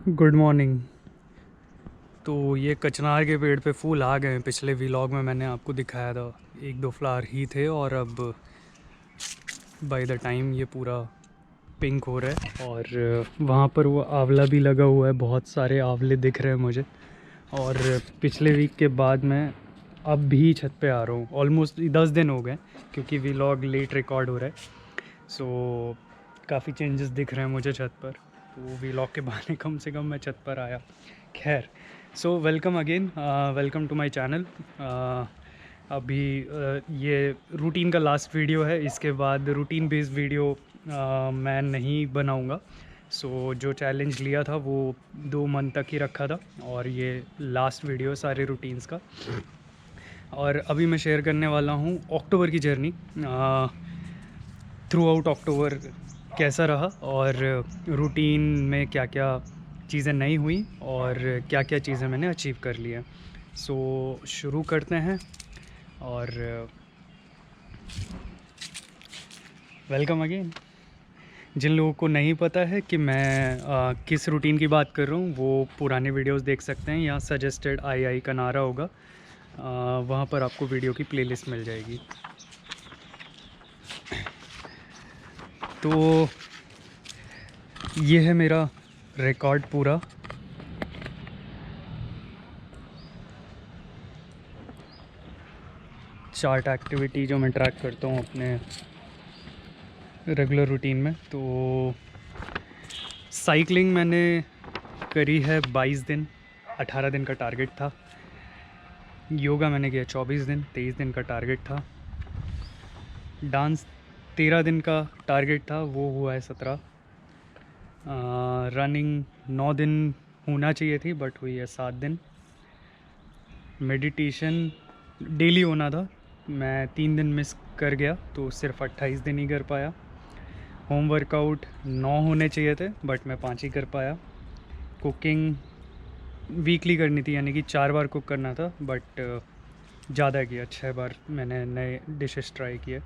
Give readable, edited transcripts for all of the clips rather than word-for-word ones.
Good morning. तो ये कचनार के पेड़ पे फूल आ गए हैं। पिछले व्लॉग में मैंने आपको दिखाया था, एक दो फ्लावर ही थे और अब बाय द टाइम ये पूरा पिंक हो रहा है। और वहाँ पर वो आंवला भी लगा हुआ है, बहुत सारे आंवले दिख रहे हैं मुझे। और पिछले वीक के बाद मैं अब भी छत पे आ रहा हूँ। ऑलमोस्ट 10 दिन हो गए क्योंकि व्लॉग लेट रिकॉर्ड हो रहा है। सो काफ़ी चेंजेस दिख रहे हैं मुझे छत पर, तो व्लॉग के बहाने कम से कम मैं छत पर आया। खैर, so welcome again, welcome to my channel. अभी ये रूटीन का लास्ट वीडियो है। इसके बाद रूटीन बेस्ड वीडियो मैं नहीं बनाऊंगा। सो जो चैलेंज लिया था वो 2 मंथ तक ही रखा था और ये लास्ट वीडियो सारे रूटीन्स का। और अभी मैं शेयर करने वाला हूँ अक्टूबर की जर्नी। थ्रू आउट अक्टूबर कैसा रहा और रूटीन में क्या क्या चीज़ें नहीं हुई और क्या क्या चीज़ें मैंने अचीव कर लिया। सो शुरू करते हैं। और वेलकम अगेन। जिन लोगों को नहीं पता है कि मैं किस रूटीन की बात कर रहा हूँ, वो पुराने वीडियोस देख सकते हैं। यहाँ सजेस्टेड आई का नारा होगा, वहाँ पर आपको वीडियो की प्लेलिस्ट मिल जाएगी। तो ये है मेरा रिकॉर्ड पूरा। चार्ट एक्टिविटी जो मैं ट्रैक करता हूँ अपने रेगुलर रूटीन में। तो साइकिलिंग मैंने करी है 22 दिन, 18 दिन का टारगेट था। योगा मैंने किया 24 दिन, 23 दिन का टारगेट था। डांस 13 दिन का टारगेट था, वो हुआ है 17। रनिंग 9 दिन होना चाहिए थी बट हुई है 7 दिन। मेडिटेशन डेली होना था, मैं 3 दिन मिस कर गया तो सिर्फ 28 दिन ही कर पाया। होम वर्कआउट 9 होने चाहिए थे बट मैं 5 ही कर पाया। कुकिंग वीकली करनी थी, यानी कि 4 बार कुक करना था बट ज़्यादा किया, 6 बार मैंने नए डिशेस ट्राई किए।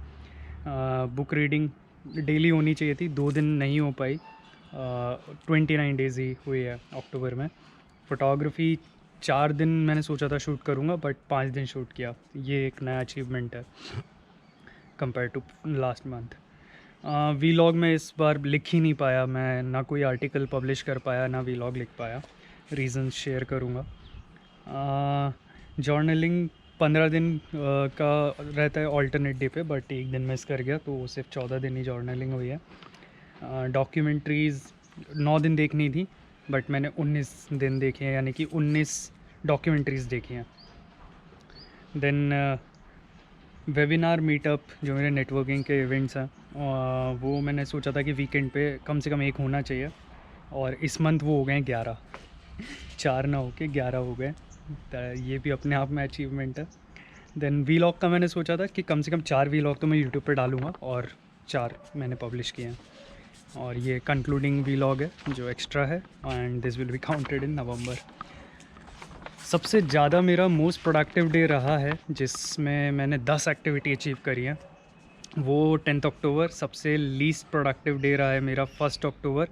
बुक रीडिंग डेली होनी चाहिए थी, 2 दिन नहीं हो पाई। 29 डेज़ ही हुई है अक्टूबर में। फ़ोटोग्राफी 4 दिन मैंने सोचा था शूट करूँगा बट 5 दिन शूट किया। ये एक नया अचीवमेंट है compare to last month. Vlog में इस बार लिख ही नहीं पाया मैं, ना कोई आर्टिकल पब्लिश कर पाया ना वीलॉग लिख पाया। रीज़न शेयर करूँगा। जर्नलिंग 15 दिन का रहता है ऑल्टरनेट डे पे, बट एक दिन मिस कर गया तो सिर्फ 14 दिन ही जर्नलिंग हुई है। डॉक्यूमेंट्रीज़ 9 दिन देखनी थी बट मैंने 19 दिन देखे हैं, यानी कि 19 डॉक्यूमेंट्रीज़ देखी हैं। देन वेबिनार मीटअप जो मेरे नेटवर्किंग के इवेंट्स हैं, वो मैंने सोचा था कि वीकेंड पे कम से कम एक होना चाहिए और इस मंथ वो हो गए 11। 4 ना हो के 11 हो गए, ये भी अपने आप में अचीवमेंट है। देन वीलॉग का मैंने सोचा था कि कम से कम 4 वीलॉग तो मैं यूट्यूब पे डालूँगा और 4 मैंने पब्लिश किए हैं। और ये कंक्लूडिंग वीलॉग है जो एक्स्ट्रा है and this will be counted in November. सबसे ज़्यादा मेरा मोस्ट प्रोडक्टिव डे रहा है जिसमें मैंने 10 एक्टिविटी अचीव करी है, वो 10 अक्टूबर। सबसे लीस्ट प्रोडक्टिव डे रहा है मेरा 1 अक्टूबर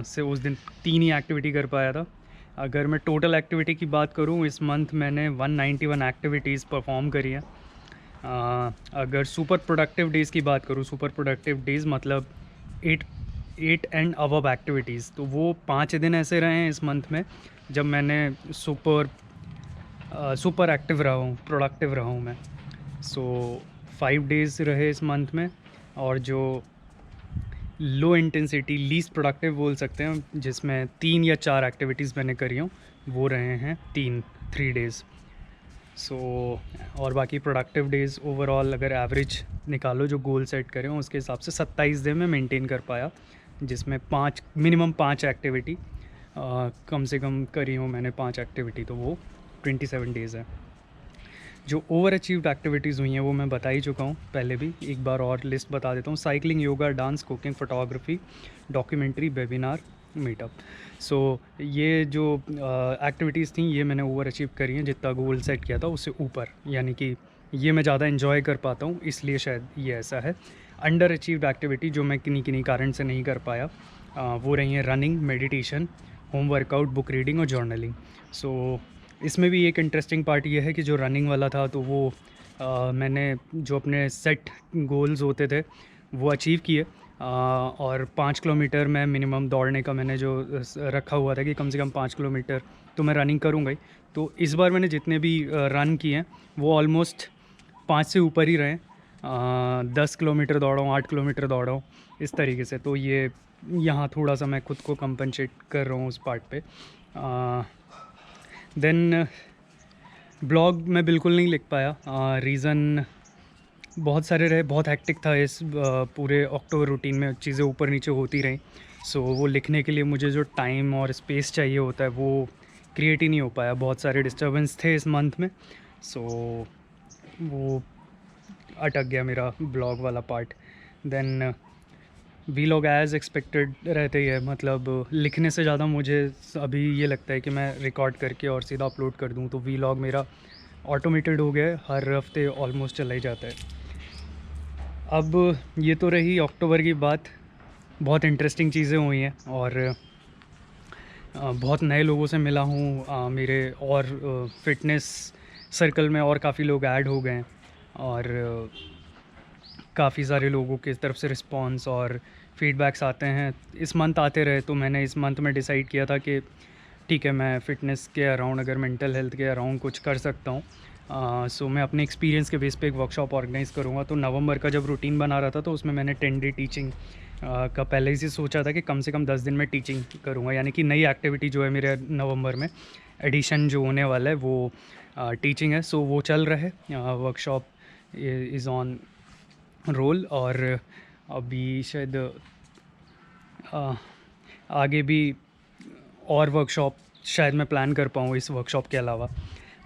से, उस दिन 3 ही एक्टिविटी कर पाया था। अगर मैं टोटल एक्टिविटी की बात करूं, इस मंथ मैंने 191 एक्टिविटीज़ परफॉर्म करी हैं। अगर सुपर प्रोडक्टिव डेज़ की बात करूं, सुपर प्रोडक्टिव डेज़ मतलब 8 एंड अबव एक्टिविटीज़, तो वो 5 दिन ऐसे रहे हैं इस मंथ में जब मैंने सुपर एक्टिव रहा हूँ, प्रोडक्टिव रहा हूँ मैं। सो 5 डेज़ रहे इस मंथ में। और जो लो इंटेंसिटी लीस्ट प्रोडक्टिव बोल सकते हैं, जिसमें 3 या 4 एक्टिविटीज़ मैंने करी हूँ, वो रहे हैं 3 डेज़। सो और बाकी प्रोडक्टिव डेज़ ओवरऑल अगर एवरेज निकालो जो गोल सेट करें उसके हिसाब से 27 दिन में मेंटेन कर पाया, जिसमें मिनिमम 5 एक्टिविटी कम से कम करी हूँ मैंने। 5 एक्टिविटी तो वो 27 डेज़ है। जो ओवर अचीव्ड एक्टिविटीज़ हुई हैं वो मैं बता ही चुका हूँ पहले भी, एक बार और लिस्ट बता देता हूँ। Cycling, yoga, dance, cooking, photography, documentary, webinar, meetup. So ये जो एक्टिविटीज़ थी ये मैंने ओवर अचीव करी हैं, जितना गोल सेट किया था उससे ऊपर, यानी कि ये मैं ज़्यादा इन्जॉय कर पाता हूँ इसलिए शायद ये ऐसा है। अंडर अचीव्ड एक्टिविटी जो मैं किन्हीं किन्हीं कारण से नहीं कर पाया, वो रही हैं running, meditation home workout, book reading और जर्नलिंग। सो इसमें भी एक इंटरेस्टिंग पार्ट ये है कि जो रनिंग वाला था तो वो मैंने जो अपने सेट गोल्स होते थे वो अचीव किए। और 5 किलोमीटर मैं मिनिमम दौड़ने का मैंने जो रखा हुआ था कि कम से कम 5 किलोमीटर तो मैं रनिंग करूँगा ही। तो इस बार मैंने जितने भी रन किए हैं वो ऑलमोस्ट 5 से ऊपर ही रहे। 10 किलोमीटर दौड़ा हूँ, 8 किलोमीटर दौड़ा हूँ, इस तरीके से। तो ये यहाँ थोड़ा सा मैं खुद को कंपनसेट कर रहा हूँ उस पार्ट पे। देन ब्लॉग मैं बिल्कुल नहीं लिख पाया। रीज़न बहुत सारे रहे, बहुत हेक्टिक था इस पूरे अक्टूबर रूटीन में, चीज़ें ऊपर नीचे होती रहीं। सो वो लिखने के लिए मुझे जो टाइम और स्पेस चाहिए होता है वो क्रिएट ही नहीं हो पाया। बहुत सारे डिस्टर्बेंस थे इस मंथ में, सो वो अटक गया मेरा ब्लॉग वाला part. Then vlog as expected रहते ही है, मतलब लिखने से ज़्यादा मुझे अभी ये लगता है कि मैं रिकॉर्ड करके और सीधा अपलोड कर दूँ। तो वीलॉग मेरा ऑटोमेटेड हो गया है, हर हफ्ते ऑलमोस्ट चला ही जाता है। अब ये तो रही अक्टूबर की बात। बहुत इंटरेस्टिंग चीज़ें हुई हैं और बहुत नए लोगों से मिला हूँ। मेरे और फिटनेस सर्कल में और काफ़ी लोग ऐड हो गए हैं और काफ़ी सारे लोगों की तरफ से रिस्पांस और फीडबैक्स आते हैं। इस मंथ आते रहे तो मैंने इस मंथ में डिसाइड किया था कि ठीक है, मैं फ़िटनेस के अराउंड अगर मेंटल हेल्थ के अराउंड कुछ कर सकता हूँ। सो मैं अपने एक्सपीरियंस के बेस पे एक वर्कशॉप ऑर्गेनाइज़ करूँगा। तो नवंबर का जब रूटीन बना रहा था तो उसमें मैंने 10 डे टीचिंग का पहले ही से सोचा था कि कम से कम 10 दिन में टीचिंग करूँगा, यानी कि नई एक्टिविटी जो है मेरे नवंबर में एडिशन जो होने वाला है वो टीचिंग है। सो वो चल रहा है, वर्कशॉप इज़ ऑन रोल। और अभी शायद आगे भी और वर्कशॉप शायद मैं प्लान कर पाऊँ इस वर्कशॉप के अलावा।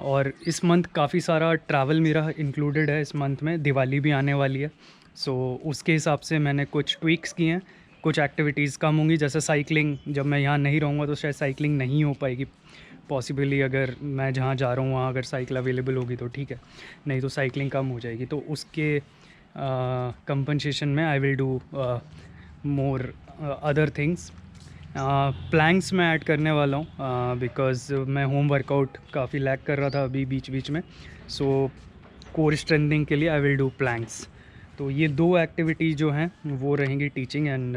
और इस मंथ काफ़ी सारा ट्रैवल मेरा इंक्लूडेड है। इस मंथ में दिवाली भी आने वाली है, सो उसके हिसाब से मैंने कुछ ट्विक्स किए हैं। कुछ एक्टिविटीज़ कम होंगी, जैसे साइकिलिंग। जब मैं यहाँ नहीं रहूँगा तो शायद साइकिलिंग नहीं हो पाएगी पॉसिबली। अगर मैं जहाँ जा रहा हूँ वहाँ अगर साइकिल अवेलेबल होगी तो ठीक है, नहीं तो साइकिलिंग कम हो जाएगी। तो उसके कंपनसेशन में I will do more other things. Planks मैं ऐड करने वाला हूँ बिकॉज़ मैं होम वर्कआउट काफ़ी लैक कर रहा था अभी बीच बीच में। सो कोर स्ट्रेंथनिंग के लिए आई विल डू प्लैंक्स। तो ये 2 एक्टिविटी जो हैं वो रहेंगी, टीचिंग एंड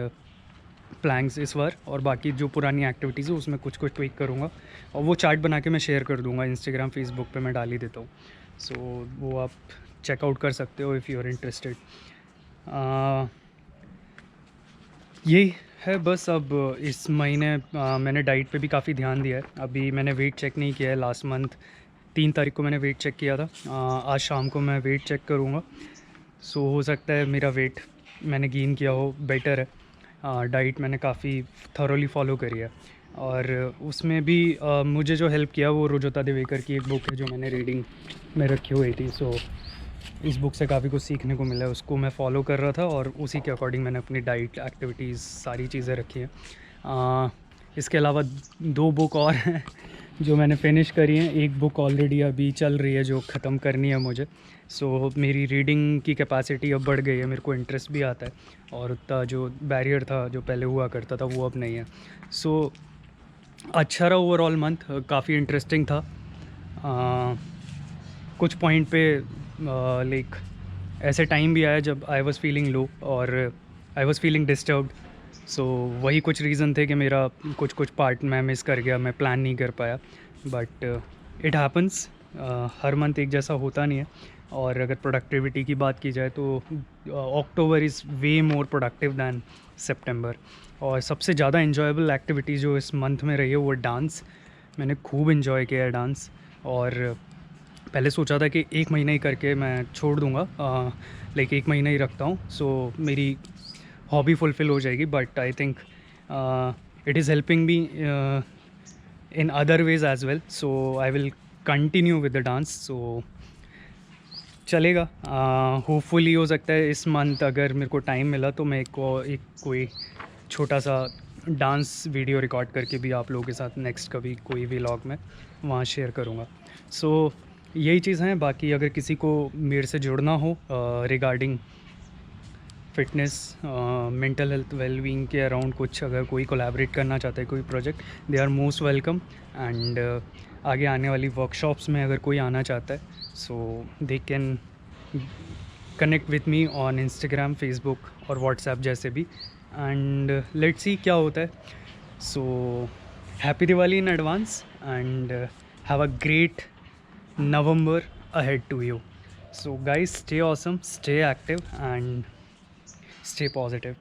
प्लैंक्स इस बार। और बाकी जो पुरानी एक्टिविटीज़ है उसमें कुछ कुछ ट्विक करूँगा और वो चार्ट बना के मैं शेयर कर दूँगा इंस्टाग्राम, फेसबुक पे मैं डाल ही देता हूँ। सो वो आप चेकआउट कर सकते हो इफ़ यू आर इंटरेस्टेड। यही है बस। अब इस महीने मैंने डाइट पे भी काफ़ी ध्यान दिया है। अभी मैंने वेट चेक नहीं किया है, लास्ट मंथ 3 तारीख को मैंने वेट चेक किया था। आज शाम को मैं वेट चेक करूँगा। सो हो सकता है मेरा वेट मैंने गेन किया हो, बेटर है। डाइट मैंने काफ़ी थॉरोली फॉलो करी है और उसमें भी मुझे जो हेल्प किया वो रुजुता दिवेकर की एक बुक है जो मैंने रीडिंग में रखी हुई थी। सो इस बुक से काफ़ी कुछ सीखने को मिला है, उसको मैं फ़ॉलो कर रहा था और उसी के अकॉर्डिंग मैंने अपनी डाइट, एक्टिविटीज़, सारी चीज़ें रखी हैं। इसके अलावा 2 बुक और हैं जो मैंने फ़िनिश करी हैं। एक बुक ऑलरेडी अभी चल रही है जो ख़त्म करनी है मुझे। सो मेरी रीडिंग की कैपेसिटी अब बढ़ गई है, मेरे को इंटरेस्ट भी आता है और उतना जो बैरियर था जो पहले हुआ करता था वो अब नहीं है। सो अच्छा रहा ओवरऑल मंथ, काफ़ी इंटरेस्टिंग था। कुछ पॉइंट पे लाइक ऐसे टाइम भी आया जब आई वाज़ फीलिंग लो और आई वाज़ फीलिंग डिस्टर्ब्ड। सो वही कुछ रीज़न थे कि मेरा कुछ कुछ पार्ट मैं मिस कर गया, मैं प्लान नहीं कर पाया। But it happens, her month एक जैसा होता नहीं है। और अगर प्रोडक्टिविटी की बात की जाए तो October is way more productive than September. और सबसे ज़्यादा इन्जॉयबल एक्टिविटी जो इस मंथ में रही है वो डांस। मैंने खूब इन्जॉय किया है डांस। और पहले सोचा था कि 1 महीना ही करके मैं छोड़ दूँगा, लाइक 1 महीना ही रखता हूँ सो मेरी हॉबी फुलफ़िल हो जाएगी। But I think it is helping me in other ways as well. So I will continue with the dance. So चलेगा। होपफुली हो सकता है इस मंथ अगर मेरे को टाइम मिला तो मैं एक कोई छोटा सा डांस वीडियो रिकॉर्ड करके भी आप लोगों के साथ नेक्स्ट कभी कोई व्लॉग में वहाँ शेयर करूँगा। सो यही चीज़ हैं। बाकी अगर किसी को मेरे से जुड़ना हो regarding fitness, mental health, wellbeing के अराउंड कुछ अगर कोई कोलैबोरेट करना चाहता है कोई project, they are most welcome. And आगे आने वाली वर्कशॉप्स में अगर कोई आना चाहता है, so they can connect with me on Instagram, Facebook और व्हाट्सएप जैसे भी। एंड लेट्स सी क्या होता है। So happy Diwali in advance and have a great November ahead to you. So guys, stay awesome, stay active and stay positive.